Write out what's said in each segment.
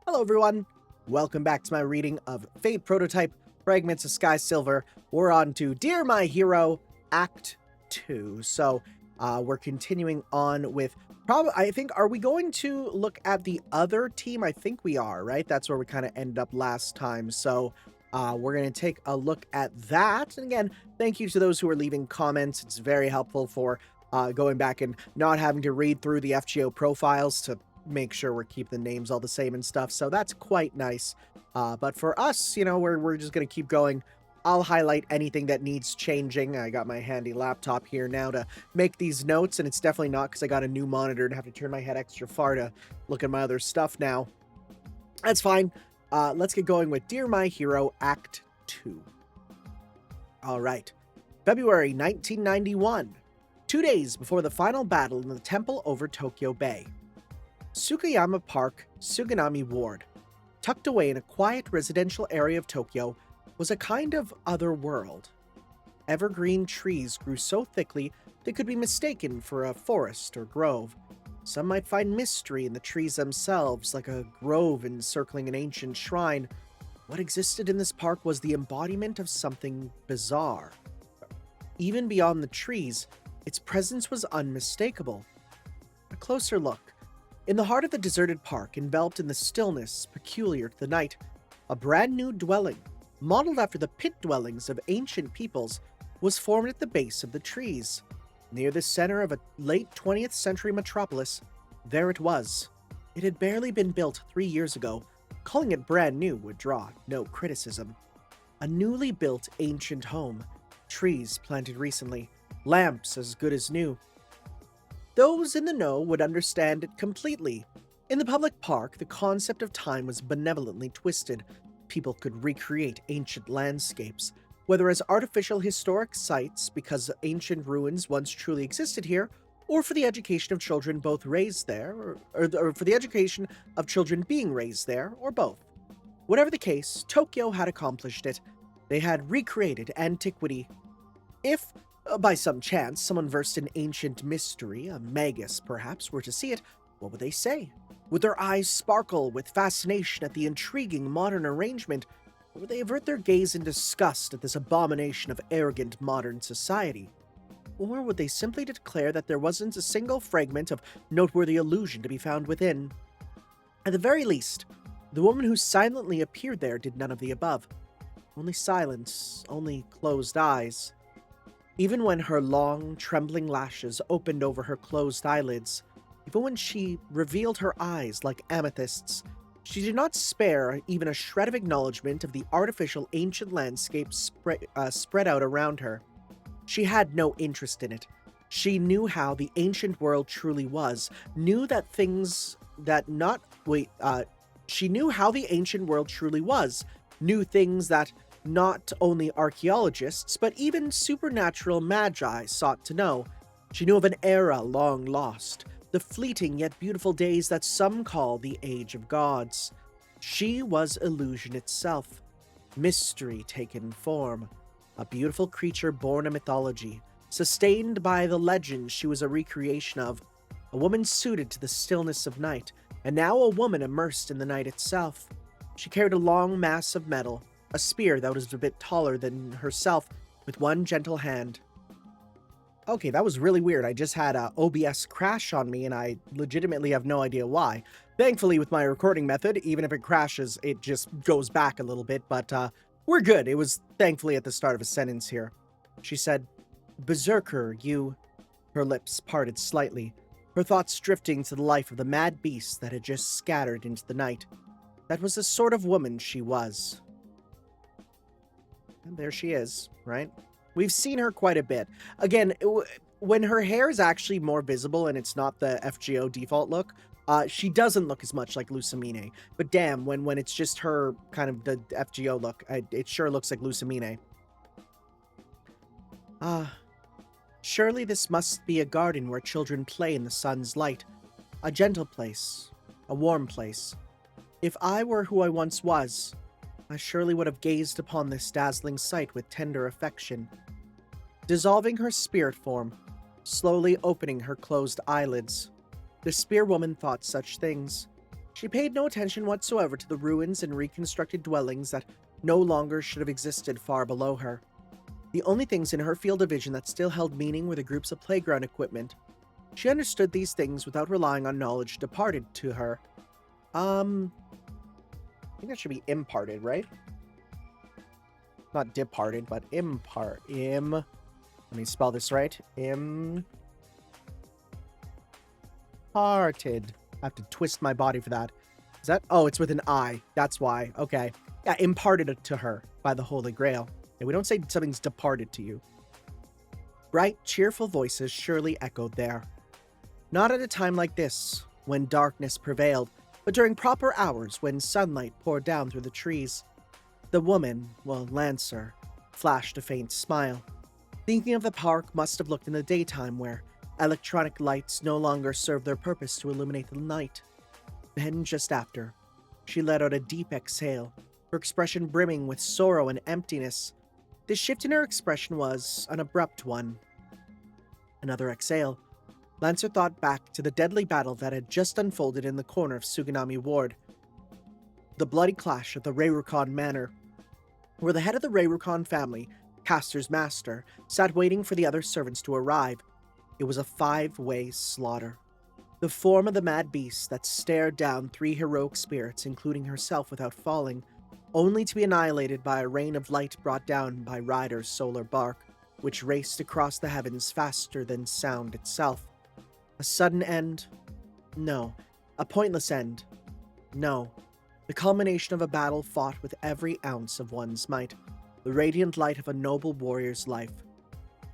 Hello everyone, welcome back to my reading of Fate Prototype, Fragments of Sky Silver. We're on to Dear My Hero, Act 2. So, we're continuing on with, I think, are we going to look at the other team? I think we are, right? That's where we kind of ended up last time. So, we're going to take a look at that. And again, thank you to those who are leaving comments. It's very helpful for going back and not having to read through the FGO profiles to make sure we're keeping the names all the same and stuff. So that's quite nice. But for us, you know, we're just going to keep going. I'll highlight anything that needs changing. I got my handy laptop here now to make these notes, and it's definitely not because I got a new monitor and have to turn my head extra far to look at my other stuff now. That's fine. Let's get going with Dear My Hero, Act 2. All right. February 1991. 2 days before the final battle in the temple over Tokyo Bay. Tsukayama Park, Suganami Ward, tucked away in a quiet residential area of Tokyo, was a kind of other world. Evergreen trees grew so thickly they could be mistaken for a forest or grove. Some might find mystery in the trees themselves, like a grove encircling an ancient shrine. What existed in this park was the embodiment of something bizarre. Even beyond the trees, its presence was unmistakable. A closer look. In the heart of the deserted park, enveloped in the stillness peculiar to the night, a brand new dwelling, modeled after the pit dwellings of ancient peoples, was formed at the base of the trees. Near the center of a late 20th century metropolis, there it was. It had barely been built 3 years ago. Calling it brand new would draw no criticism. A newly built ancient home, trees planted recently, lamps as good as new. Those in the know would understand it completely. In the public park, the concept of time was benevolently twisted. People could recreate ancient landscapes, whether as artificial historic sites because ancient ruins once truly existed here, or for the education of children both raised there, or for the education of children being raised there, or both. Whatever the case, Tokyo had accomplished it. They had recreated antiquity. If by some chance, someone versed in ancient mystery, a magus perhaps, were to see it, what would they say? Would their eyes sparkle with fascination at the intriguing modern arrangement, or would they avert their gaze in disgust at this abomination of arrogant modern society? Or would they simply declare that there wasn't a single fragment of noteworthy illusion to be found within? At the very least, the woman who silently appeared there did none of the above. Only silence, only closed eyes. Even when her long, trembling lashes opened over her closed eyelids, even when she revealed her eyes like amethysts, she did not spare even a shred of acknowledgement of the artificial ancient landscape spread out around her. She had no interest in it. She knew how the ancient world truly was, knew that things that not... she knew how the ancient world truly was, knew things that not only archaeologists, but even supernatural magi sought to know. She knew of an era long lost, the fleeting yet beautiful days that some call the Age of Gods. She was illusion itself, mystery taken form, a beautiful creature born of mythology, sustained by the legend she was a recreation of, a woman suited to the stillness of night, and now a woman immersed in the night itself. She carried a long mass of metal, a spear that was a bit taller than herself, with one gentle hand. Okay, that was really weird. I just had a OBS crash on me, and I legitimately have no idea why. Thankfully, with my recording method, even if it crashes, it just goes back a little bit, but we're good. It was thankfully at the start of a sentence here. She said, "Berserker, you..." Her lips parted slightly, her thoughts drifting to the life of the mad beast that had just scattered into the night. That was the sort of woman she was. And there she is, right? We've seen her quite a bit. Again, when her hair is actually more visible and it's not the FGO default look, she doesn't look as much like Lusamine. But damn, when it's just her kind of the FGO look, it sure looks like Lusamine. Surely this must be a garden where children play in the sun's light. A gentle place, a warm place. If I were who I once was, I surely would have gazed upon this dazzling sight with tender affection. Dissolving her spirit form, slowly opening her closed eyelids, the spear woman thought such things. She paid no attention whatsoever to the ruins and reconstructed dwellings that no longer should have existed far below her. The only things in her field of vision that still held meaning were the groups of playground equipment. She understood these things without relying on knowledge departed to her. I think that should be imparted, right? Not departed, but impart. Let me spell this right. Imparted. I have to twist my body for that. Is that? Oh, it's with an I. That's why. Okay. Yeah, imparted it to her by the Holy Grail. And we don't say something's departed to you. Bright, cheerful voices surely echoed there. Not at a time like this, when darkness prevailed, but during proper hours when sunlight poured down through the trees. The woman, Lancer, flashed a faint smile. Thinking of the park must have looked in the daytime where electronic lights no longer served their purpose to illuminate the night. Then, just after, she let out a deep exhale, her expression brimming with sorrow and emptiness. This shift in her expression was an abrupt one. Another exhale. Lancer thought back to the deadly battle that had just unfolded in the corner of Suganami Ward. The bloody clash at the Reirukon Manor, where the head of the Reirukon family, Caster's master, sat waiting for the other servants to arrive. It was a 5-way slaughter. The form of the mad beast that stared down 3 heroic spirits, including herself, without falling, only to be annihilated by a rain of light brought down by Ryder's solar bark, which raced across the heavens faster than sound itself. A sudden end? No. A pointless end? No. The culmination of a battle fought with every ounce of one's might, the radiant light of a noble warrior's life.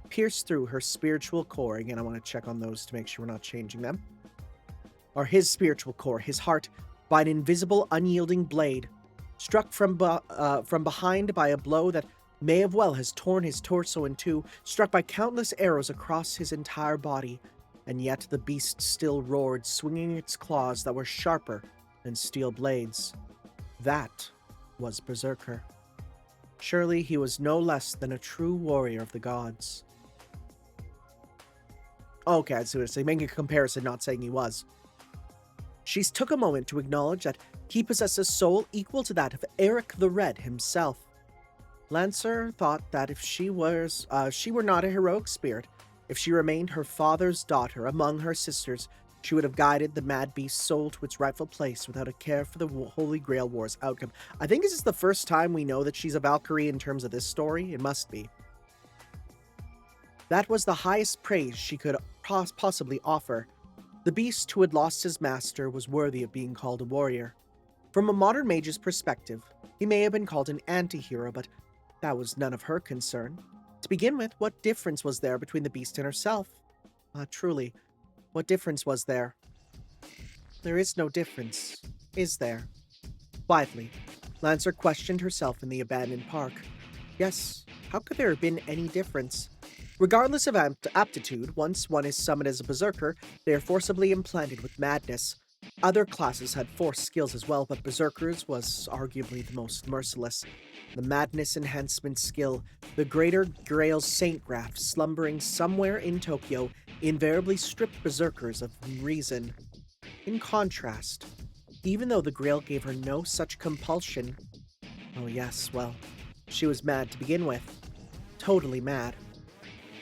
Pierced through her spiritual core, again I want to check on those to make sure we're not changing them, or his spiritual core, his heart, by an invisible, unyielding blade, struck from behind by a blow that may have well has torn his torso in two, struck by countless arrows across his entire body, and yet the beast still roared, swinging its claws that were sharper than steel blades. That was Berserker. Surely he was no less than a true warrior of the gods. Okay, I see what it's saying. Making a comparison, not saying he was. She took a moment to acknowledge that he possessed a soul equal to that of Eric the Red himself. Lancer thought that if she were not a heroic spirit, if she remained her father's daughter among her sisters, she would have guided the mad beast's soul to its rightful place without a care for the Holy Grail War's outcome. I think this is the first time we know that she's a Valkyrie in terms of this story. It must be. That was the highest praise she could possibly offer. The beast who had lost his master was worthy of being called a warrior. From a modern mage's perspective, he may have been called an anti-hero, but that was none of her concern. To begin with, what difference was there between the beast and herself? Truly, what difference was there? There is no difference, is there? Quietly, Lancer questioned herself in the abandoned park. Yes, how could there have been any difference? Regardless of aptitude, once one is summoned as a berserker, they are forcibly implanted with madness. Other classes had force skills as well, but berserkers was arguably the most merciless. The madness enhancement skill, the Greater Grail's Saint Graph, slumbering somewhere in Tokyo, invariably stripped berserkers of reason. In contrast, even though the Grail gave her no such compulsion, oh yes, well, she was mad to begin with. Totally mad.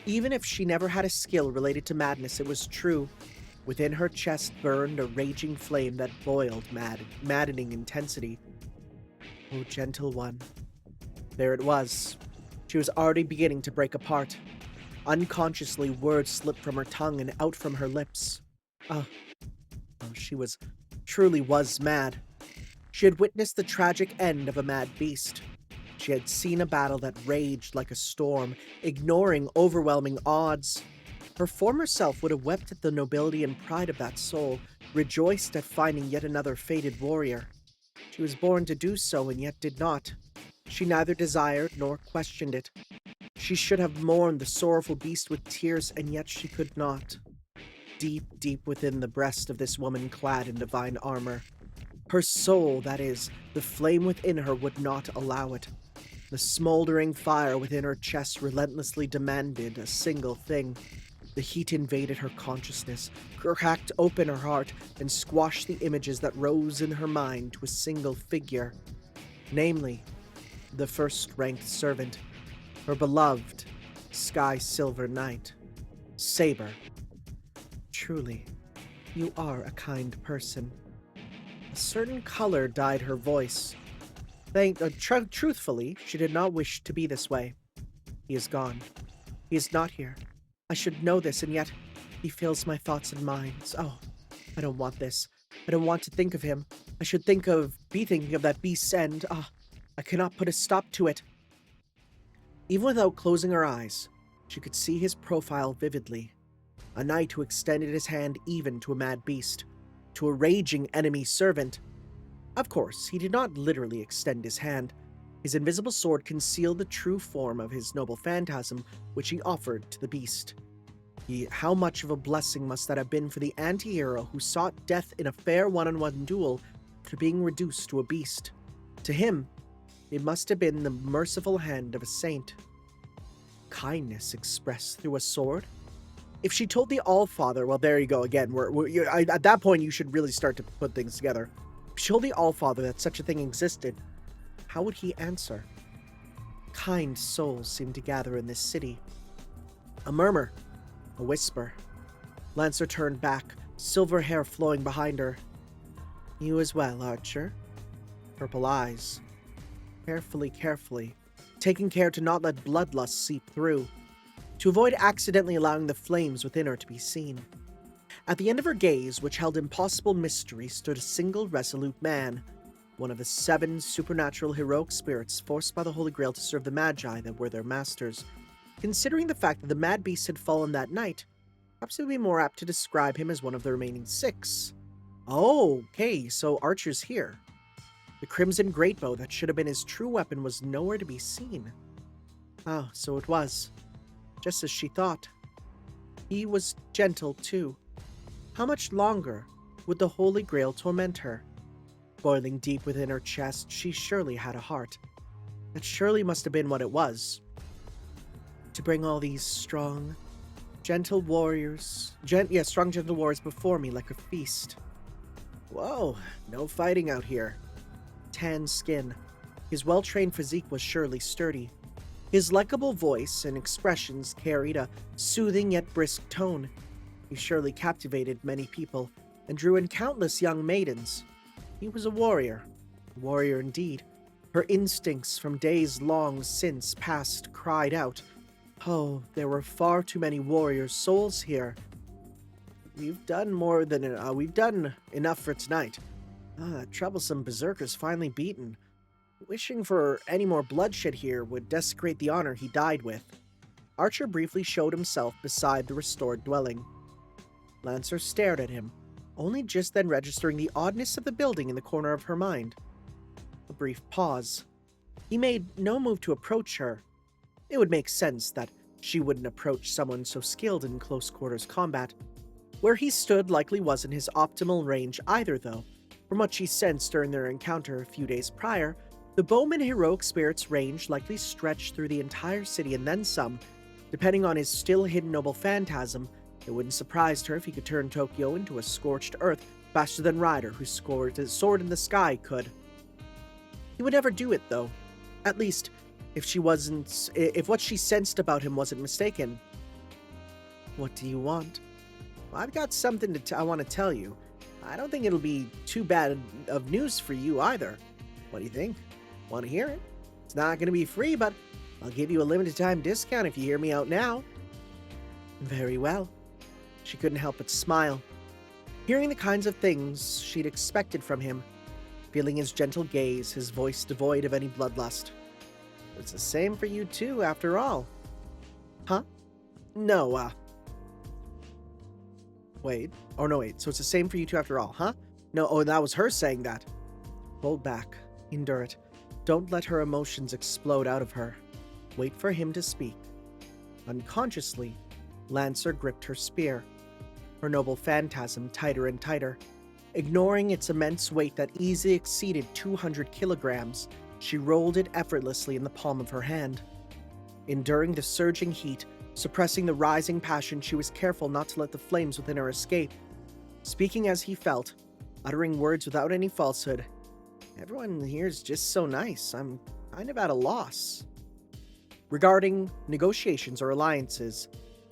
Even if she never had a skill related to madness, it was true. Within her chest burned a raging flame that boiled maddening intensity. Oh, gentle one. There it was. She was already beginning to break apart. Unconsciously, words slipped from her tongue and out from her lips. She truly was mad. She had witnessed the tragic end of a mad beast. She had seen a battle that raged like a storm, ignoring overwhelming odds. Her former self would have wept at the nobility and pride of that soul, rejoiced at finding yet another fated warrior. She was born to do so and yet did not. She neither desired nor questioned it. She should have mourned the sorrowful beast with tears, and yet she could not. Deep, deep within the breast of this woman clad in divine armor, her soul, that is, the flame within her, would not allow it. The smoldering fire within her chest relentlessly demanded a single thing: The heat invaded her consciousness, cracked open her heart, and squashed the images that rose in her mind to a single figure, namely, the first-ranked servant, her beloved Sky Silver Knight, Saber. Truly, you are a kind person. A certain color dyed her voice. Truthfully, she did not wish to be this way. He is gone. He is not here. I should know this, and yet he fills my thoughts and minds. Oh, I don't want this. I don't want to think of him. I should be thinking of that beast's end. I cannot put a stop to it. Even without closing her eyes, she could see his profile vividly. A knight who extended his hand even to a mad beast, to a raging enemy servant. Of course, he did not literally extend his hand. His invisible sword concealed the true form of his noble phantasm, which he offered to the beast. How much of a blessing must that have been for the anti-hero who sought death in a fair one-on-one duel after being reduced to a beast? To him, it must have been the merciful hand of a saint. Kindness expressed through a sword? If she told the Allfather, well, there you go again. At that point, you should really start to put things together. If she told the Allfather that such a thing existed, how would he answer? Kind souls seemed to gather in this city. A murmur, a whisper. Lancer turned back, silver hair flowing behind her. You as well, Archer? Purple eyes. Carefully, taking care to not let bloodlust seep through, to avoid accidentally allowing the flames within her to be seen. At the end of her gaze, which held impossible mystery, stood a single resolute man, one of the 7 supernatural heroic spirits forced by the Holy Grail to serve the Magi that were their masters. Considering the fact that the mad beast had fallen that night, perhaps it would be more apt to describe him as one of the remaining 6. Oh, okay, so Archer's here. The crimson greatbow that should have been his true weapon was nowhere to be seen. Ah, so it was. Just as she thought. He was gentle, too. How much longer would the Holy Grail torment her? Boiling deep within her chest, she surely had a heart. That surely must have been what it was. To bring all these strong, gentle warriors before me like a feast. Whoa, no fighting out here. Tan skin. His well-trained physique was surely sturdy. His likable voice and expressions carried a soothing yet brisk tone. He surely captivated many people and drew in countless young maidens. He was a warrior indeed. Her instincts from days long since past cried out, "Oh, there were far too many warrior souls here. We've done enough for tonight. Troublesome berserker's finally beaten. Wishing for any more bloodshed here would desecrate the honor he died with." Archer briefly showed himself beside the restored dwelling. Lancer stared at him, only just then registering the oddness of the building in the corner of her mind. A brief pause. He made no move to approach her. It would make sense that she wouldn't approach someone so skilled in close-quarters combat. Where he stood likely wasn't his optimal range either, though. From what she sensed during their encounter a few days prior, the bowman heroic spirit's range likely stretched through the entire city and then some. Depending on his still-hidden noble phantasm, it wouldn't surprise her if he could turn Tokyo into a scorched earth faster than Ryder, who scored his sword in the sky, could. He would never do it, though. At least, if what she sensed about him wasn't mistaken. What do you want? Well, I've got something I want to tell you. I don't think it'll be too bad of news for you either. What do you think? Want to hear it? It's not going to be free, but I'll give you a limited time discount if you hear me out now. Very well. She couldn't help but smile. Hearing the kinds of things she'd expected from him, feeling his gentle gaze, his voice devoid of any bloodlust. It's the same for you too, after all. Huh? No, Wait. Oh, no, wait. So it's the same for you two after all, huh? No, oh, that was her saying that. Hold back. Endure it. Don't let her emotions explode out of her. Wait for him to speak. Unconsciously, Lancer gripped her spear. Her noble phantasm tighter and tighter. Ignoring its immense weight that easily exceeded 200 kilograms, she rolled it effortlessly in the palm of her hand. Enduring the surging heat, Suppressing the rising passion, she was careful not to let the flames within her escape. Speaking as he felt, uttering words without any falsehood. Everyone here is just so nice. I'm kind of at a loss. Regarding negotiations or alliances,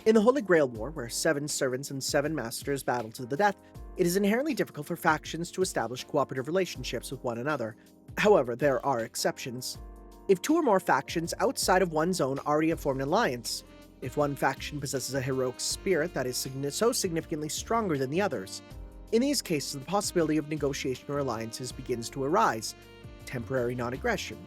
in the Holy Grail War, where 7 servants and 7 masters battle to the death, it is inherently difficult for factions to establish cooperative relationships with one another. However, there are exceptions. If 2 or more factions outside of one's own already have formed an alliance, if one faction possesses a heroic spirit that is so significantly stronger than the others, in these cases the possibility of negotiation or alliances begins to arise. Temporary non-aggression,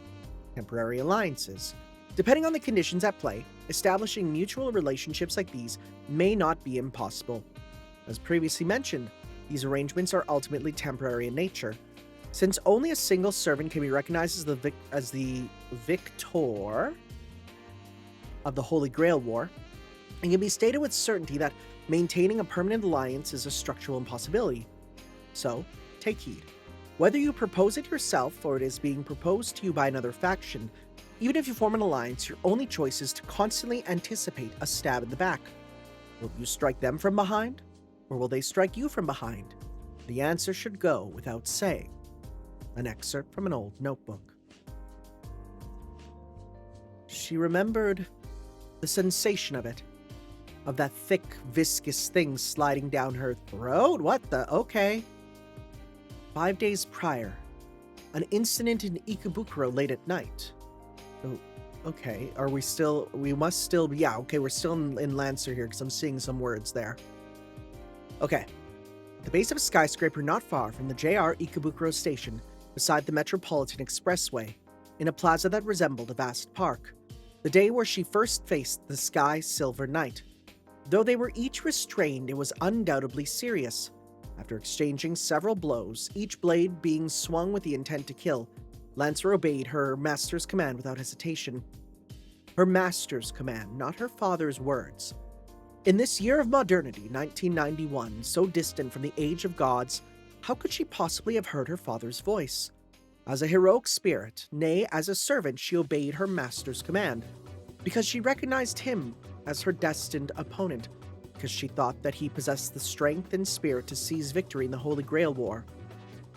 temporary alliances. Depending on the conditions at play, establishing mutual relationships like these may not be impossible. As previously mentioned, these arrangements are ultimately temporary in nature. Since only a single servant can be recognized as the victor of the Holy Grail War, it can be stated with certainty that maintaining a permanent alliance is a structural impossibility. So, take heed. Whether you propose it yourself or it is being proposed to you by another faction, even if you form an alliance, your only choice is to constantly anticipate a stab in the back. Will you strike them from behind? Or will they strike you from behind? The answer should go without saying. An excerpt from an old notebook. She remembered the sensation of it, of that thick, viscous thing sliding down her throat. What the? Okay. 5 days prior, an incident in Ikebukuro late at night. Oh, okay. Are we still? We must still be. Yeah, okay, we're still in Lancer here because I'm seeing some words there. Okay. The base of a skyscraper not far from the JR Ikebukuro station, beside the Metropolitan Expressway, in a plaza that resembled a vast park. The day where she first faced the Sky Silver Knight. Though they were each restrained, it was undoubtedly serious. After exchanging several blows, each blade being swung with the intent to kill, Lancer obeyed her master's command without hesitation. Her master's command, not her father's words. In this year of modernity, 1991, so distant from the age of gods, how could she possibly have heard her father's voice? As a heroic spirit, nay, as a servant, she obeyed her master's command, because she recognized him as her destined opponent, because she thought that he possessed the strength and spirit to seize victory in the Holy Grail War.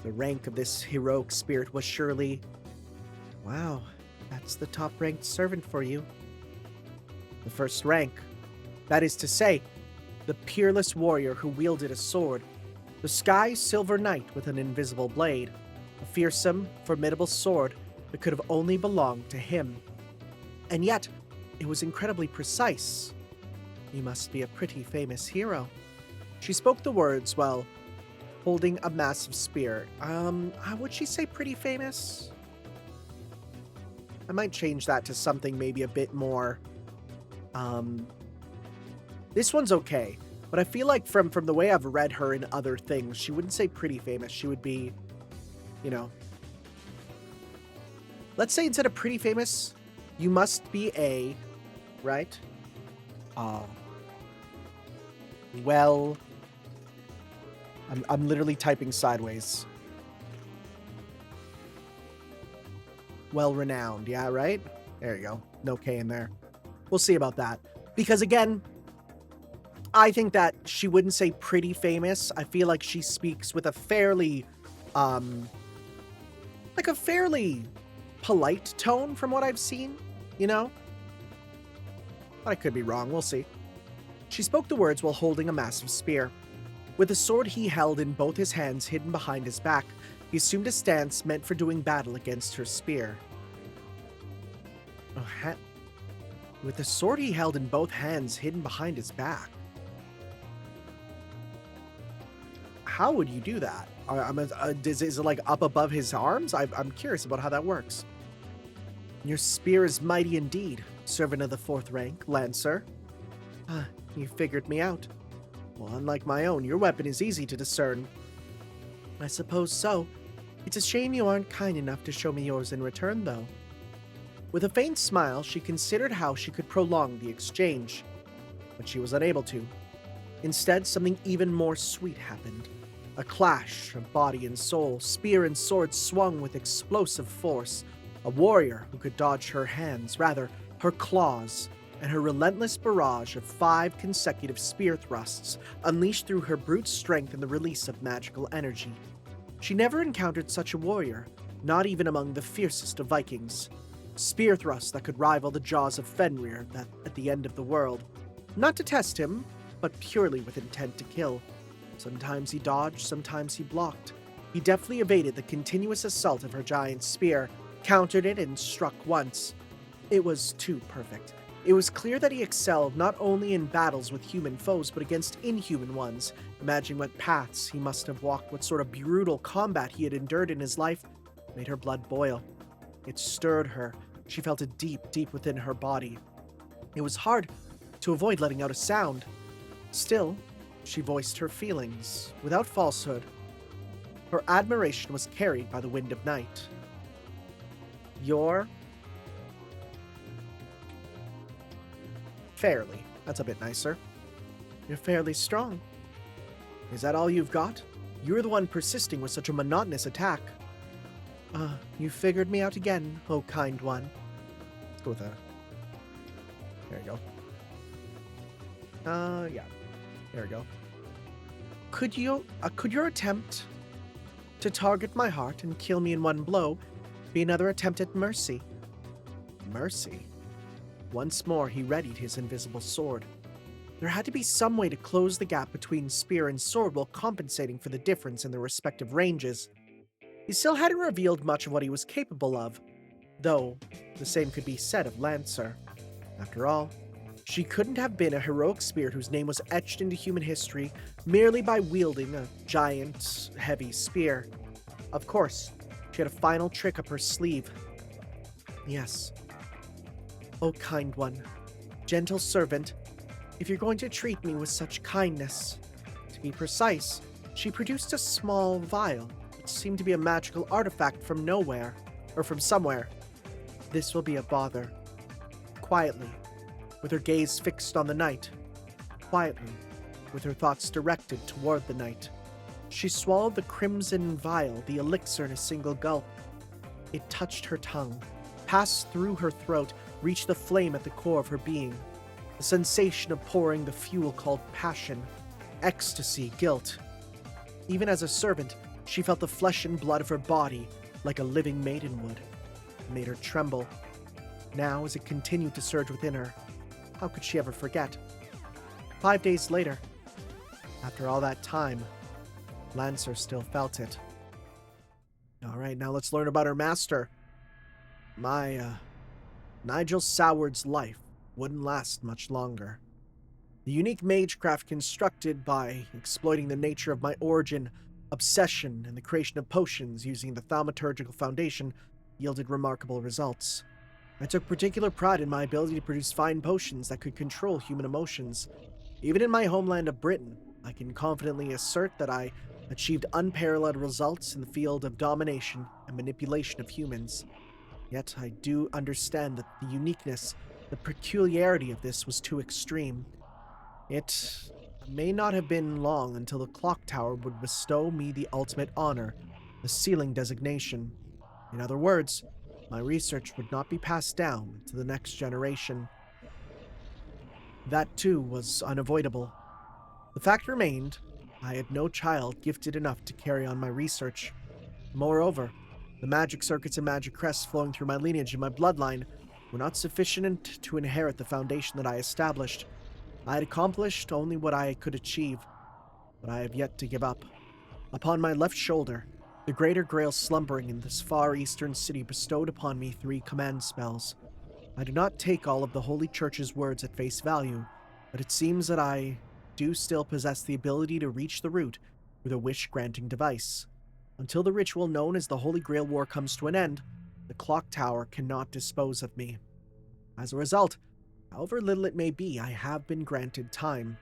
The rank of this heroic spirit was surely... Wow, that's the top-ranked servant for you. The first rank. That is to say, the peerless warrior who wielded a sword, the Sky Silver Knight with an invisible blade, a fearsome, formidable sword that could have only belonged to him. And yet, it was incredibly precise. He must be a pretty famous hero. She spoke the words while holding a massive spear. Would she say pretty famous? I might change that to something maybe a bit more, this one's okay, but I feel like from the way I've read her in other things, she wouldn't say pretty famous. She would be, you know... Let's say instead of pretty famous, you must be a... Right? Well... I'm literally typing sideways. Well-renowned, yeah, right? There you go. No K in there. We'll see about that. Because again, I think that she wouldn't say pretty famous. I feel like she speaks with a fairly, like a fairly polite tone from what I've seen, you know? But I could be wrong. We'll see. She spoke the words while holding a massive spear. With the sword he held in both his hands hidden behind his back, he assumed a stance meant for doing battle against her spear. With the sword he held in both hands hidden behind his back. How would you do that? Is it like up above his arms? I'm curious about how that works. Your spear is mighty indeed, servant of the 4th rank, Lancer. You figured me out. Well, unlike my own, your weapon is easy to discern. I suppose so. It's a shame you aren't kind enough to show me yours in return, though. With a faint smile, she considered how she could prolong the exchange, but she was unable to. Instead, something even more sweet happened. A clash of body and soul, spear and sword swung with explosive force. A warrior who could dodge her hands, rather, her claws, and her relentless barrage of 5 consecutive spear thrusts unleashed through her brute strength and the release of magical energy. She never encountered such a warrior, not even among the fiercest of Vikings. Spear thrusts that could rival the jaws of Fenrir at the end of the world. Not to test him, but purely with intent to kill. Sometimes he dodged, sometimes he blocked. He deftly evaded the continuous assault of her giant spear, countered it, and struck once. It was too perfect. It was clear that he excelled not only in battles with human foes, but against inhuman ones. Imagine what paths he must have walked, what sort of brutal combat he had endured in his life, made her blood boil. It stirred her. She felt it deep, deep within her body. It was hard to avoid letting out a sound. Still, she voiced her feelings, without falsehood. Her admiration was carried by the wind of night. You're fairly. That's a bit nicer. You're fairly strong. Is that all you've got? You're the one persisting with such a monotonous attack. You figured me out again, oh kind one. Let's go with a... There you go. Yeah. There we go. Could your attempt to target my heart and kill me in one blow be another attempt at mercy? Mercy? Once more he readied his invisible sword. There had to be some way to close the gap between spear and sword while compensating for the difference in their respective ranges. He still hadn't revealed much of what he was capable of, though the same could be said of Lancer. After all, she couldn't have been a heroic spirit whose name was etched into human history merely by wielding a giant, heavy spear. Of course, she had a final trick up her sleeve. Yes. Oh, kind one, gentle servant, if you're going to treat me with such kindness. To be precise, she produced a small vial, which seemed to be a magical artifact from nowhere, or from somewhere. This will be a bother. Quietly, with her gaze fixed on the night. Quietly, with her thoughts directed toward the night. She swallowed the crimson vial, the elixir, in a single gulp. It touched her tongue, passed through her throat, reached the flame at the core of her being. The sensation of pouring the fuel called passion, ecstasy, guilt. Even as a servant, she felt the flesh and blood of her body like a living maiden would. It made her tremble. Now, as it continued to surge within her, how could she ever forget? 5 days later, after all that time, Lancer still felt it. Alright, now let's learn about her master. Nigel Soward's life wouldn't last much longer. The unique magecraft constructed by exploiting the nature of my origin, obsession, and the creation of potions using the thaumaturgical foundation yielded remarkable results. I took particular pride in my ability to produce fine potions that could control human emotions. Even in my homeland of Britain, I can confidently assert that I achieved unparalleled results in the field of domination and manipulation of humans. Yet I do understand that the uniqueness, the peculiarity of this was too extreme. It may not have been long until the clock tower would bestow me the ultimate honor, the sealing designation. In other words, my research would not be passed down to the next generation. That, too, was unavoidable. The fact remained, I had no child gifted enough to carry on my research. Moreover, the magic circuits and magic crests flowing through my lineage and my bloodline were not sufficient to inherit the foundation that I established. I had accomplished only what I could achieve, but I have yet to give up. Upon my left shoulder, the Greater Grail slumbering in this far eastern city bestowed upon me 3 command spells. I do not take all of the Holy Church's words at face value, but it seems that I do still possess the ability to reach the root with a wish-granting device. Until the ritual known as the Holy Grail War comes to an end, the clock tower cannot dispose of me. As a result, however little it may be, I have been granted time.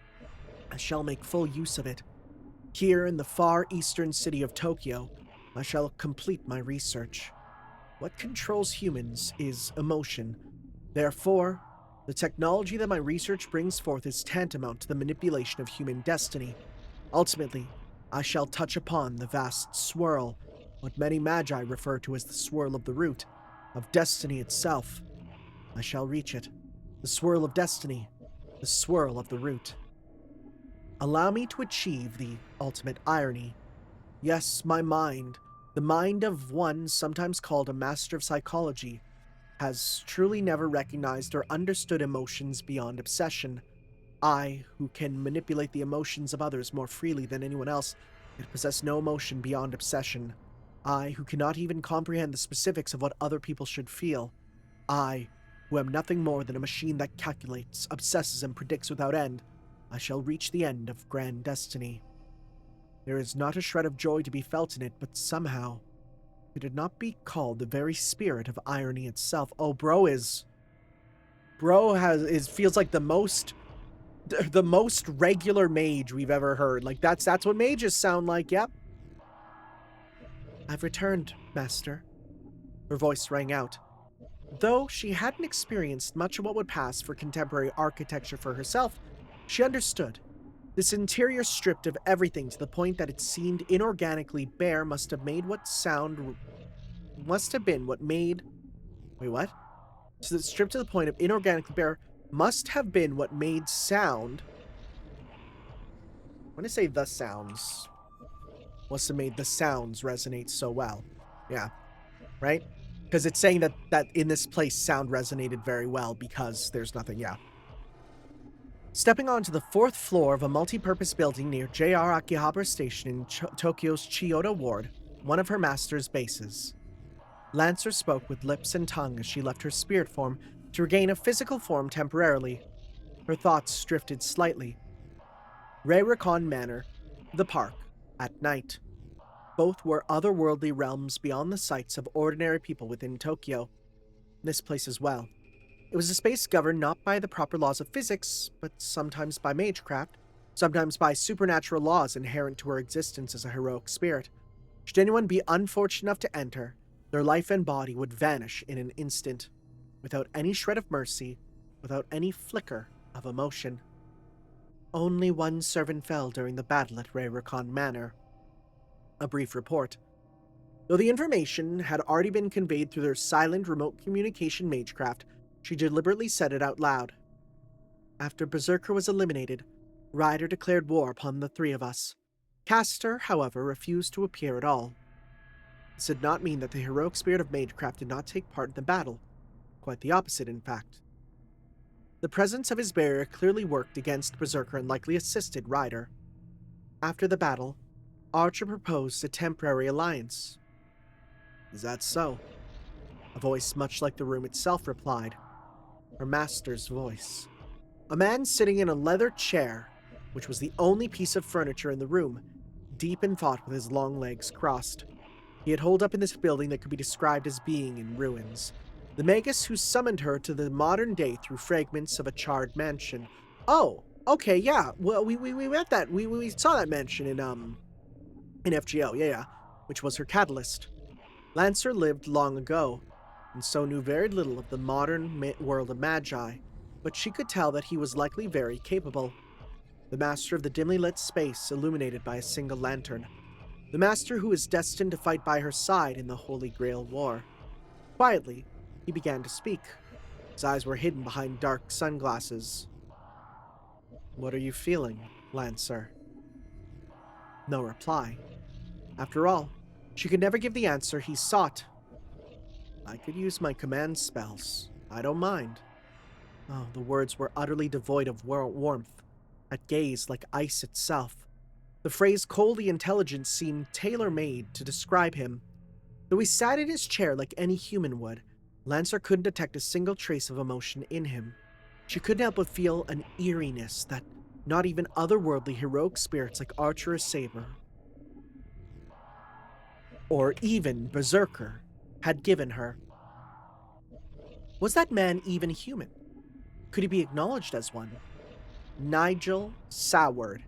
I shall make full use of it. Here in the far eastern city of Tokyo, I shall complete my research. What controls humans is emotion. Therefore, the technology that my research brings forth is tantamount to the manipulation of human destiny. Ultimately, I shall touch upon the vast swirl, what many magi refer to as the swirl of the root, of destiny itself. I shall reach it. The swirl of destiny, the swirl of the root. Allow me to achieve the ultimate irony. Yes, my mind, the mind of one sometimes called a master of psychology, has truly never recognized or understood emotions beyond obsession. I, who can manipulate the emotions of others more freely than anyone else, yet possess no emotion beyond obsession. I, who cannot even comprehend the specifics of what other people should feel. I, who am nothing more than a machine that calculates, obsesses, and predicts without end. I shall reach the end of grand destiny. There is not a shred of joy to be felt in it, but somehow, could it not be called the very spirit of irony itself? Oh, feels like the most regular mage we've ever heard. Like that's what mages sound like. Yep. I've returned, master. Her voice rang out. Though she hadn't experienced much of what would pass for contemporary architecture for herself, she understood. This interior stripped of everything to the point that it seemed inorganically bare must have been what made... Wait, what? So stripped to the point of inorganically bare must have been what made sound... When I say the sounds... Must have made the sounds resonate so well. Yeah. Right? Because it's saying that in this place sound resonated very well because there's nothing, yeah. Stepping onto the 4th floor of a multi-purpose building near JR Akihabara Station in Tokyo's Chiyoda Ward, one of her master's bases. Lancer spoke with lips and tongue as she left her spirit form to regain a physical form temporarily. Her thoughts drifted slightly. Reirakan Manor, the park, at night. Both were otherworldly realms beyond the sights of ordinary people within Tokyo. This place as well. It was a space governed not by the proper laws of physics, but sometimes by magecraft, sometimes by supernatural laws inherent to her existence as a heroic spirit. Should anyone be unfortunate enough to enter, their life and body would vanish in an instant, without any shred of mercy, without any flicker of emotion. Only one servant fell during the battle at Reirakan Manor. A brief report. Though the information had already been conveyed through their silent remote communication magecraft, she deliberately said it out loud. After Berserker was eliminated, Ryder declared war upon the 3 of us. Castor, however, refused to appear at all. This did not mean that the heroic spirit of magecraft did not take part in the battle. Quite the opposite, in fact. The presence of his barrier clearly worked against Berserker and likely assisted Ryder. After the battle, Archer proposed a temporary alliance. Is that so? A voice much like the room itself replied. Her master's voice. A man sitting in a leather chair, which was the only piece of furniture in the room, deep in thought with his long legs crossed. He had holed up in this building that could be described as being in ruins. The Magus who summoned her to the modern day through fragments of a charred mansion. Oh, okay, yeah. Well, we met that. We saw that mansion in FGO, yeah, which was her catalyst. Lancer lived long ago, and so knew very little of the modern world of Magi, but she could tell that he was likely very capable. The master of the dimly lit space illuminated by a single lantern. The master who is destined to fight by her side in the Holy Grail War. Quietly, he began to speak. His eyes were hidden behind dark sunglasses. What are you feeling, Lancer? No reply. After all, she could never give the answer he sought. I could use my command spells. I don't mind. Oh, the words were utterly devoid of warmth. That gaze like ice itself. The phrase coldly intelligent seemed tailor-made to describe him. Though he sat in his chair like any human would, Lancer couldn't detect a single trace of emotion in him. She couldn't help but feel an eeriness that not even otherworldly heroic spirits like Archer or Saber, or even Berserker, had given her. Was that man even human? Could he be acknowledged as one? Nigel Soward.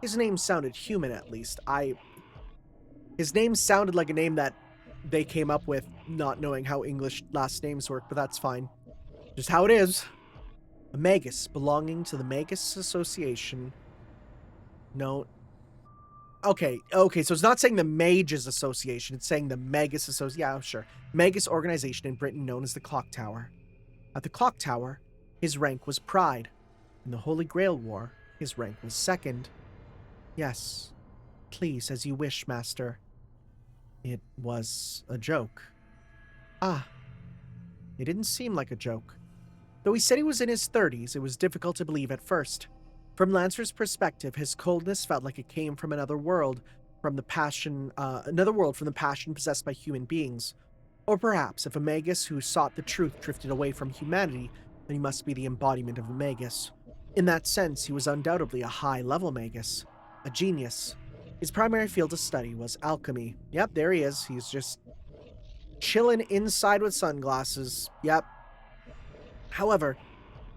His name sounded human, at least. His name sounded like a name that they came up with, not knowing how English last names work, but that's fine. Just how it is. A Magus belonging to the Magus Association. No. Okay, so it's not saying the Mages Association, it's saying the Magus Association. Yeah, sure. Magus organization in Britain known as the Clock Tower. At the Clock Tower, His rank was Pride. In the Holy Grail War, his rank was second. Yes, please, as you wish, Master. It was a joke. Ah, it didn't seem like a joke. Though he said he was in his 30s, it was difficult to believe at first. From Lancer's perspective, his coldness felt like it came from another world, from the passion possessed by human beings. Or perhaps, if a Magus who sought the truth drifted away from humanity, then he must be the embodiment of a Magus. In that sense, he was undoubtedly a high-level Magus, a genius. His primary field of study was alchemy. Yep, there he is. He's just chilling inside with sunglasses. Yep. However,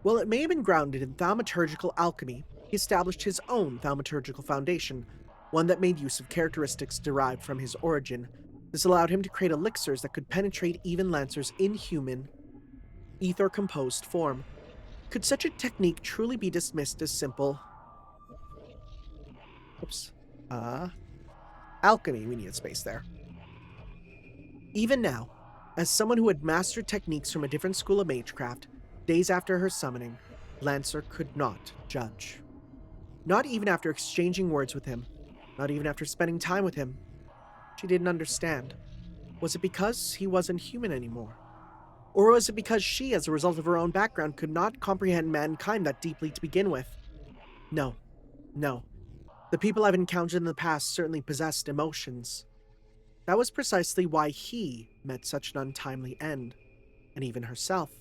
while it may have been grounded in thaumaturgical alchemy, he established his own thaumaturgical foundation, one that made use of characteristics derived from his origin. This allowed him to create elixirs that could penetrate even Lancer's inhuman, ether-composed form. Could such a technique truly be dismissed as simple... alchemy? We need a space there. Even now, as someone who had mastered techniques from a different school of magecraft, days after her summoning, Lancer could not judge. Not even after exchanging words with him, not even after spending time with him. She didn't understand. Was it because he wasn't human anymore? Or was it because she, as a result of her own background, could not comprehend mankind that deeply to begin with? No. The people I've encountered in the past certainly possessed emotions. That was precisely why he met such an untimely end, and even herself.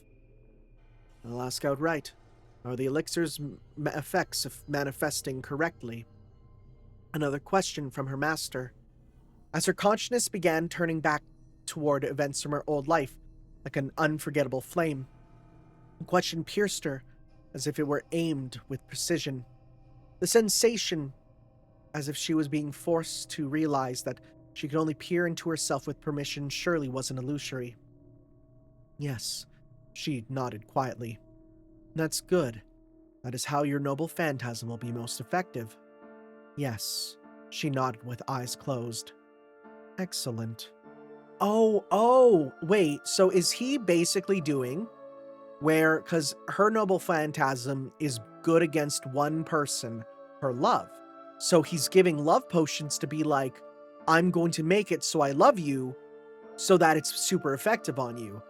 I'll ask outright, are the elixir's effects of manifesting correctly? Another question from her master. As her consciousness began turning back toward events from her old life, like an unforgettable flame, the question pierced her as if it were aimed with precision. The sensation, as if she was being forced to realize that she could only peer into herself with permission, surely wasn't illusory. Yes, she nodded quietly. That's good. That is how your noble phantasm will be most effective. Yes, she nodded with eyes closed. Excellent. Wait, so is he basically doing where, because her noble phantasm is good against one person, her love. So he's giving love potions to be like, I'm going to make it so I love you, so that it's super effective on you.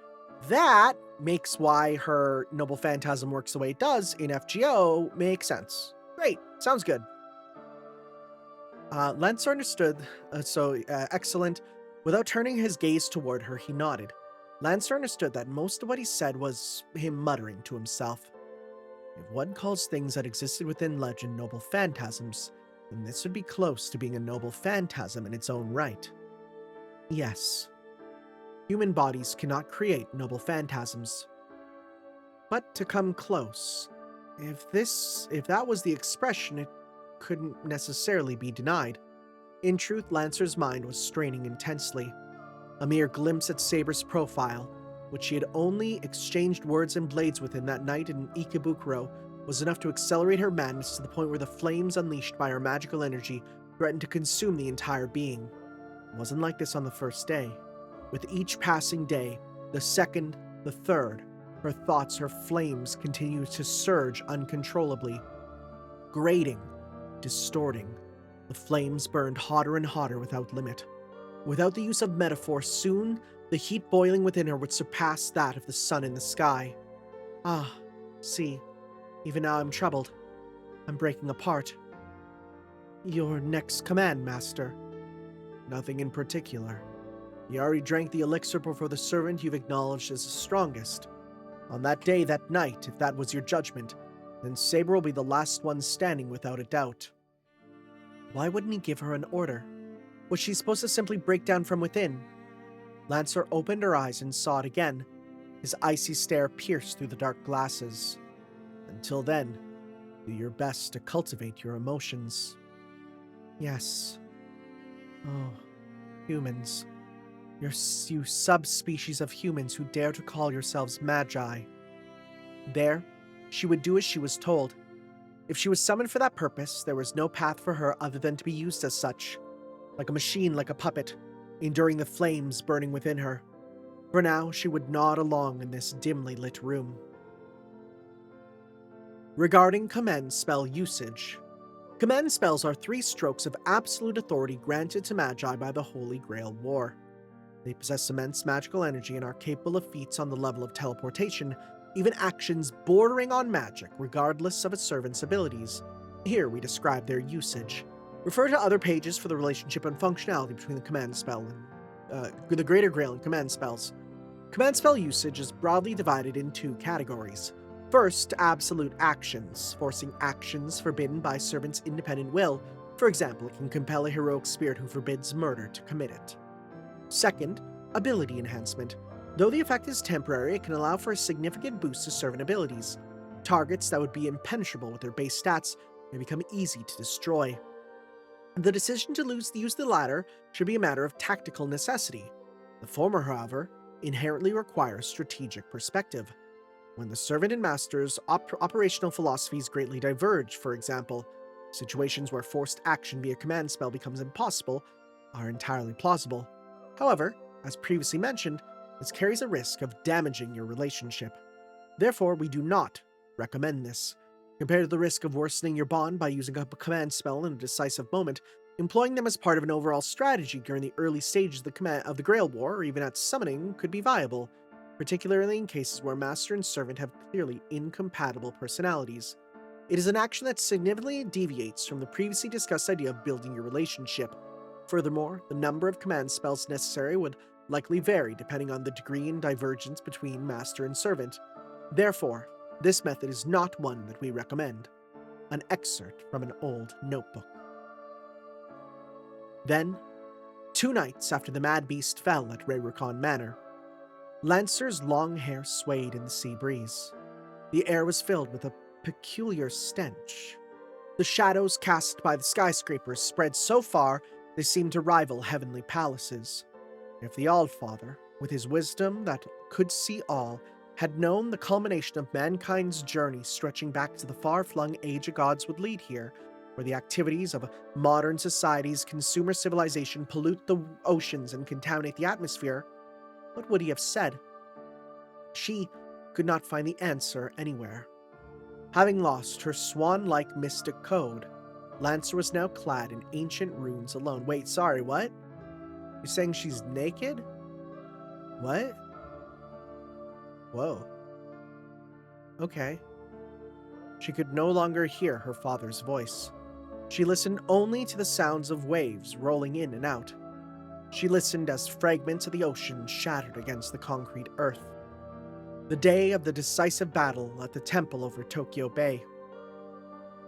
That makes why her noble phantasm works the way it does in FGO make sense. Great, sounds good. Lancer understood, excellent. Without turning his gaze toward her, he nodded. Lancer understood that most of what he said was him muttering to himself. If one calls things that existed within legend noble phantasms, then this would be close to being a noble phantasm in its own right. Yes, human bodies cannot create noble phantasms. But to come close, if that was the expression, it couldn't necessarily be denied. In truth, Lancer's mind was straining intensely. A mere glimpse at Saber's profile, which she had only exchanged words and blades with him that night in Ikebukuro, was enough to accelerate her madness to the point where the flames unleashed by her magical energy threatened to consume the entire being. It wasn't like this on the first day. With each passing day, the second, the third, her thoughts, her flames continued to surge uncontrollably. Grating, distorting, the flames burned hotter and hotter without limit. Without the use of metaphor, soon the heat boiling within her would surpass that of the sun in the sky. Ah, see, even now I'm troubled. I'm breaking apart. Your next command, Master? Nothing in particular. You already drank the elixir before the servant you've acknowledged as the strongest. On that day, that night, if that was your judgment, then Saber will be the last one standing without a doubt. Why wouldn't he give her an order? Was she supposed to simply break down from within? Lancer opened her eyes and saw it again. His icy stare pierced through the dark glasses. Until then, do your best to cultivate your emotions. Yes. Oh, humans. You subspecies of humans who dare to call yourselves magi. There, she would do as she was told. If she was summoned for that purpose, there was no path for her other than to be used as such. Like a machine, like a puppet, enduring the flames burning within her. For now, she would nod along in this dimly lit room. Regarding command spell usage. Command spells are 3 strokes of absolute authority granted to Magi by the Holy Grail War. They possess immense magical energy and are capable of feats on the level of teleportation, even actions bordering on magic, regardless of a servant's abilities. Here we describe their usage. Refer to other pages for the relationship and functionality between the command spell and the Greater Grail and command spells. Command spell usage is broadly divided in 2 categories. First, absolute actions, forcing actions forbidden by servant's independent will. For example, it can compel a heroic spirit who forbids murder to commit it. Second, ability enhancement. Though the effect is temporary, it can allow for a significant boost to servant abilities. Targets that would be impenetrable with their base stats may become easy to destroy. The decision to use the latter should be a matter of tactical necessity. The former, however, inherently requires strategic perspective. When the servant and master's operational philosophies greatly diverge, for example, situations where forced action via command spell becomes impossible are entirely plausible. However, as previously mentioned, this carries a risk of damaging your relationship. Therefore, we do not recommend this. Compared to the risk of worsening your bond by using a command spell in a decisive moment, employing them as part of an overall strategy during the early stages of the Grail War, or even at summoning, could be viable, particularly in cases where master and servant have clearly incompatible personalities. It is an action that significantly deviates from the previously discussed idea of building your relationship. Furthermore, the number of command spells necessary would likely vary depending on the degree and divergence between master and servant. Therefore, this method is not one that we recommend. An excerpt from an old notebook. Then, 2 nights after the mad beast fell at Rayrukan Manor, Lancer's long hair swayed in the sea breeze. The air was filled with a peculiar stench. The shadows cast by the skyscrapers spread so far they seemed to rival heavenly palaces. If the Allfather, with his wisdom that could see all, had known the culmination of mankind's journey stretching back to the far-flung age of gods would lead here, where the activities of modern society's consumer civilization pollute the oceans and contaminate the atmosphere, what would he have said? She could not find the answer anywhere. Having lost her swan-like mystic code, Lancer was now clad in ancient runes alone. Wait, sorry, what? You're saying she's naked? What? Whoa. Okay. She could no longer hear her father's voice. She listened only to the sounds of waves rolling in and out. She listened as fragments of the ocean shattered against the concrete earth. The day of the decisive battle at the temple over Tokyo Bay.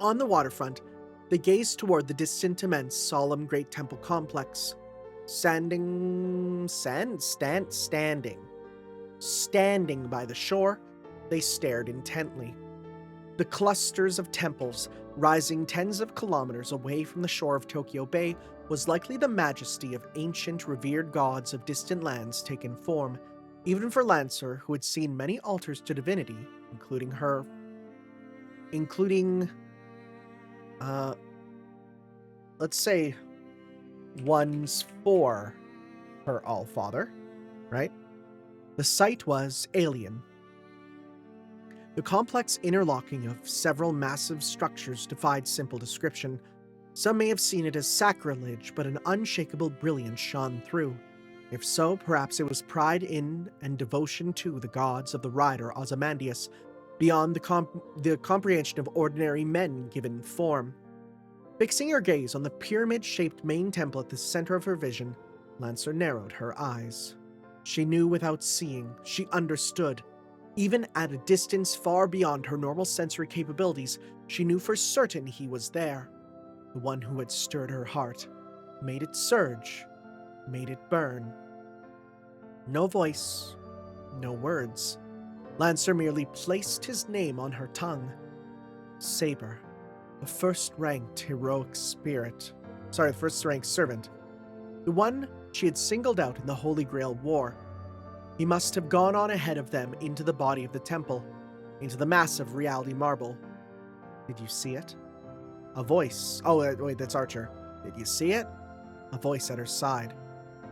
On the waterfront, they gazed toward the distant, immense, solemn great temple complex. Standing by the shore, they stared intently. The clusters of temples, rising tens of kilometers away from the shore of Tokyo Bay, was likely the majesty of ancient, revered gods of distant lands taken form, even for Lancer, who had seen many altars to divinity, let's say, ones for her Allfather, right? The sight was alien. The complex interlocking of several massive structures defied simple description. Some may have seen it as sacrilege, but an unshakable brilliance shone through. If so, perhaps it was pride in and devotion to the gods of the rider Ozymandias, beyond the comprehension of ordinary men given form. Fixing her gaze on the pyramid-shaped main temple at the center of her vision, Lancer narrowed her eyes. She knew without seeing, she understood. Even at a distance far beyond her normal sensory capabilities, she knew for certain he was there. The one who had stirred her heart, made it surge, made it burn. No voice, no words. Lancer merely placed his name on her tongue. Saber, the first-ranked servant. The one she had singled out in the Holy Grail War. He must have gone on ahead of them into the body of the temple, into the massive reality marble. Did you see it? A voice. Oh, wait, that's Archer. Did you see it? A voice at her side.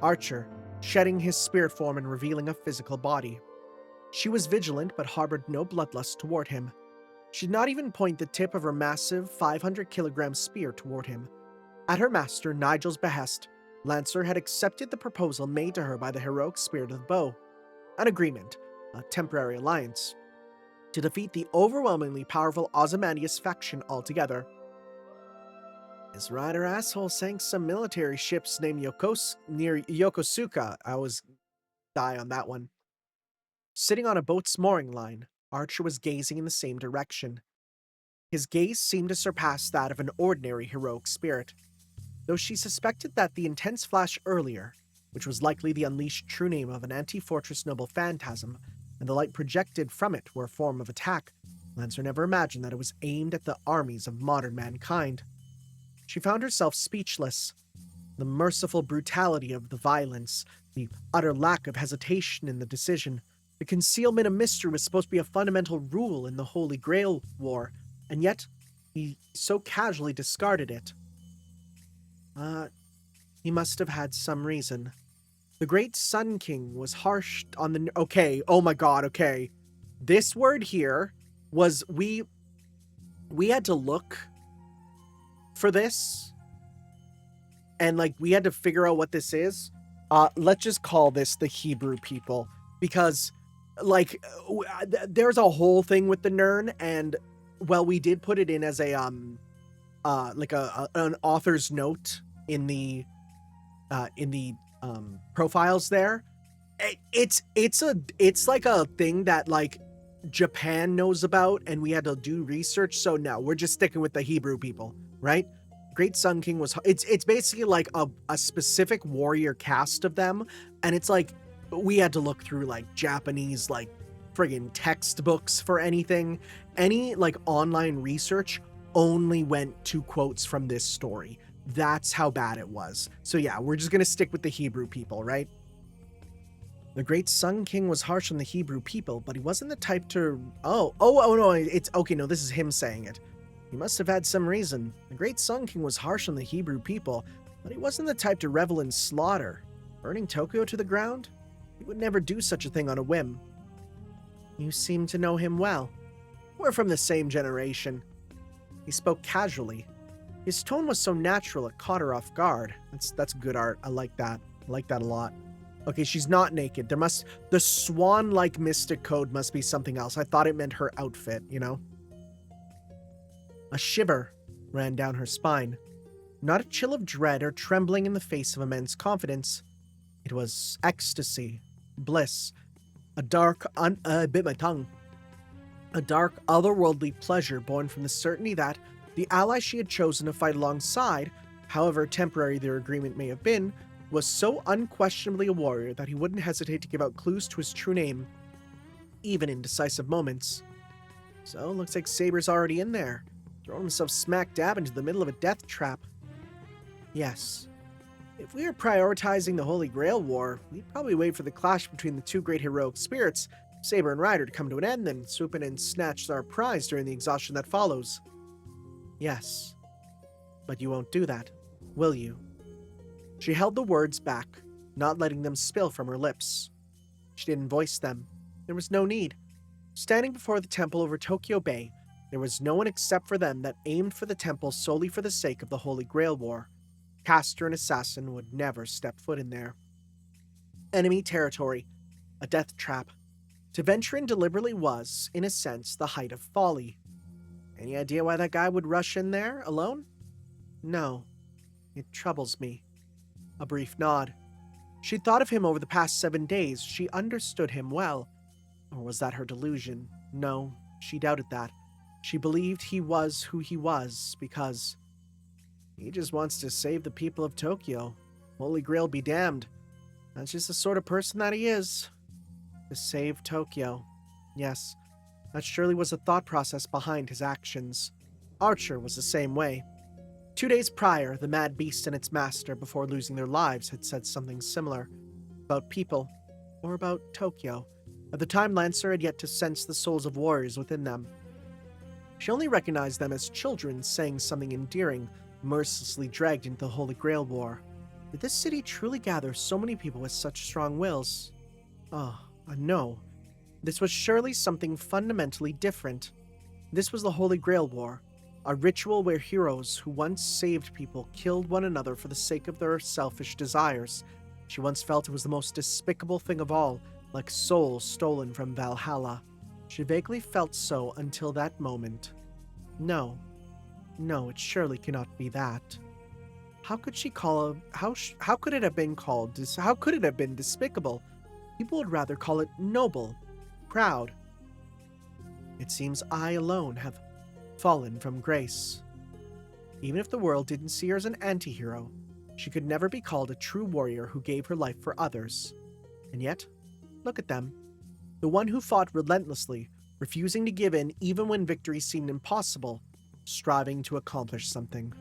Archer, shedding his spirit form and revealing a physical body. She was vigilant but harbored no bloodlust toward him. She did not even point the tip of her massive 500-kilogram spear toward him. At her master, Nigel's behest, Lancer had accepted the proposal made to her by the heroic spirit of the bow. An agreement, a temporary alliance, to defeat the overwhelmingly powerful Ozymandias faction altogether. This rider asshole sank some military ships named near Yokosuka. I was die on that one. Sitting on a boat's mooring line, Archer was gazing in the same direction. His gaze seemed to surpass that of an ordinary heroic spirit, though she suspected that the intense flash earlier, which was likely the unleashed true name of an anti-fortress noble phantasm, and the light projected from it were a form of attack, Lancer never imagined that it was aimed at the armies of modern mankind. She found herself speechless. The merciful brutality of the violence, the utter lack of hesitation in the decision, the concealment of mystery was supposed to be a fundamental rule in the Holy Grail War, and yet he so casually discarded it. He must have had some reason. The great Sun King was harsh on the... Okay, oh my god, okay. This word here was... We had to look for this, and, like, we had to figure out what this is. Let's just call this the Hebrew people, because, like, there's a whole thing with the Nern, and, well, we did put it in as a, like an author's note in the profiles there. It's like a thing that, like, Japan knows about, and we had to do research, so no, we're just sticking with the Hebrew people, right? Great Sun King was... It's basically like a specific warrior caste of them, and it's like, we had to look through, like, Japanese, like, friggin' textbooks for anything. Any, like, online research only went to quotes from this story. That's how bad it was. So yeah, we're just gonna stick with the Hebrew people, right? The great Sun King was harsh on the Hebrew people, but he wasn't the type to... Oh, no, it's... Okay, no, this is him saying it. He must have had some reason. The great Sun King was harsh on the Hebrew people, but he wasn't the type to revel in slaughter. Burning Tokyo to the ground? He would never do such a thing on a whim. You seem to know him well. We're from the same generation. He spoke casually. His tone was so natural it caught her off guard. That's good art. I like that. I like that a lot. Okay, she's not naked. The swan-like mystic code must be something else. I thought it meant her outfit, you know? A shiver ran down her spine. Not a chill of dread or trembling in the face of immense confidence. It was ecstasy, bliss, a dark, I bit my tongue. A dark, otherworldly pleasure born from the certainty that the ally she had chosen to fight alongside, however temporary their agreement may have been, was so unquestionably a warrior that he wouldn't hesitate to give out clues to his true name, even in decisive moments. So, looks like Saber's already in there, throwing himself smack dab into the middle of a death trap. Yes. If we were prioritizing the Holy Grail War, we'd probably wait for the clash between the two great heroic spirits, Saber and Ryder, to come to an end, then swoop in and snatch our prize during the exhaustion that follows. Yes. But you won't do that, will you? She held the words back, not letting them spill from her lips. She didn't voice them. There was no need. Standing before the temple over Tokyo Bay, there was no one except for them that aimed for the temple solely for the sake of the Holy Grail War. Caster and assassin would never step foot in there. Enemy territory. A death trap. To venture in deliberately was, in a sense, the height of folly. Any idea why that guy would rush in there, alone? No. It troubles me. A brief nod. She'd thought of him over the past 7 days. She understood him well. Or was that her delusion? No, she doubted that. She believed he was who he was because he just wants to save the people of Tokyo. Holy Grail be damned. That's just the sort of person that he is. To save Tokyo. Yes, that surely was the thought process behind his actions. Archer was the same way. 2 days prior, the mad beast and its master, before losing their lives, had said something similar. About people. Or about Tokyo. At the time, Lancer had yet to sense the souls of warriors within them. She only recognized them as children saying something endearing, mercilessly dragged into the Holy Grail War. Did this city truly gather so many people with such strong wills? No. This was surely something fundamentally different. This was the Holy Grail War, a ritual where heroes who once saved people killed one another for the sake of their selfish desires. She once felt it was the most despicable thing of all, like souls stolen from Valhalla. She vaguely felt so until that moment. No, no, it surely cannot be that. How could she call how could it have been called how could it have been despicable? People would rather call it noble, proud. It seems I alone have fallen from grace. Even if the world didn't see her as an anti-hero, she could never be called a true warrior who gave her life for others. And yet, look at them. The one who fought relentlessly, refusing to give in even when victory seemed impossible, striving to accomplish something.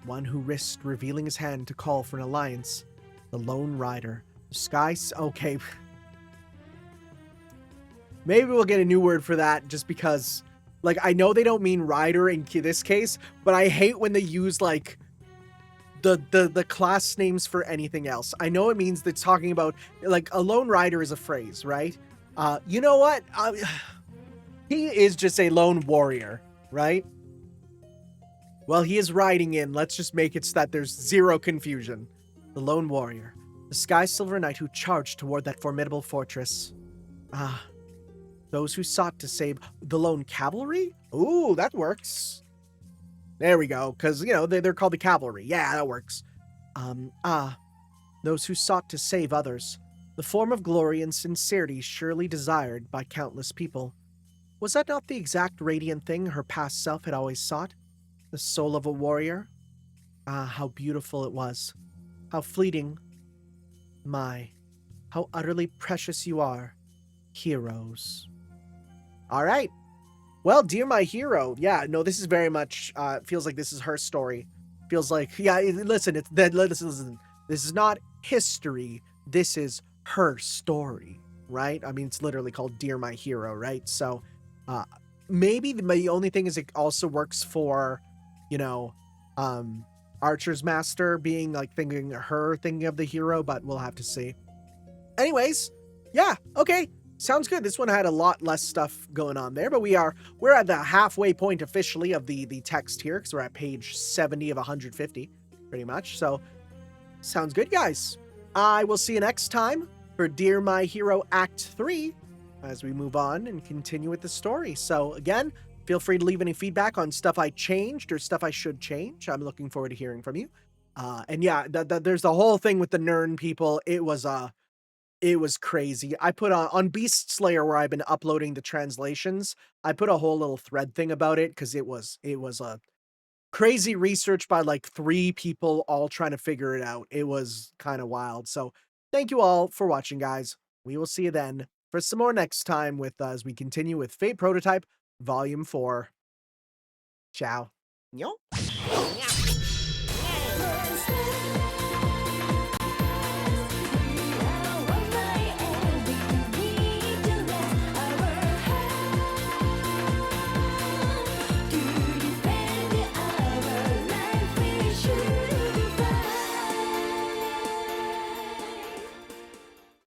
One who risked revealing his hand to call for an alliance. The Lone Rider. The Sky... Okay. Maybe we'll get a new word for that just because, like, I know they don't mean rider in this case, but I hate when they use, like, the class names for anything else. I know it means they're talking about, like, a lone rider is a phrase, right? You know what? He is just a lone warrior, right? Well, he is riding in. Let's just make it so that there's zero confusion. The Lone Warrior. The Sky Silver Knight who charged toward that formidable fortress. Those who sought to save the Lone Cavalry? Ooh, that works. There we go, because, you know, they're called the Cavalry. Yeah, that works. Those who sought to save others. The form of glory and sincerity surely desired by countless people. Was that not the exact radiant thing her past self had always sought? The soul of a warrior? How beautiful it was. How fleeting. My, how utterly precious you are, heroes. All right. Well, dear my hero. Yeah, no, this is very much, feels like this is her story. Feels like, yeah, listen, listen. This is not history. This is her story, right? I mean, it's literally called Dear My Hero, right? So, maybe the only thing is it also works for, you know, Archer's Master being like thinking of the hero, but we'll have to see. Anyways, yeah, okay. Sounds good. This one had a lot less stuff going on there, but we're at the halfway point officially of the text here, because we're at page 70 of 150, pretty much. So, sounds good, guys. I will see you next time for Dear My Hero Act 3 as we move on and continue with the story. So, again, feel free to leave any feedback on stuff I changed or stuff I should change. I'm looking forward to hearing from you. And yeah, there's the whole thing with the Nern people. It was crazy. I put on Beast Slayer, where I've been uploading the translations, I put a whole little thread thing about it because it was a crazy research by like 3 people all trying to figure it out. It was kind of wild. So thank you all for watching, guys. We will see you then for some more next time with as we continue with Fate Prototype Volume 4. Ciao. Yo.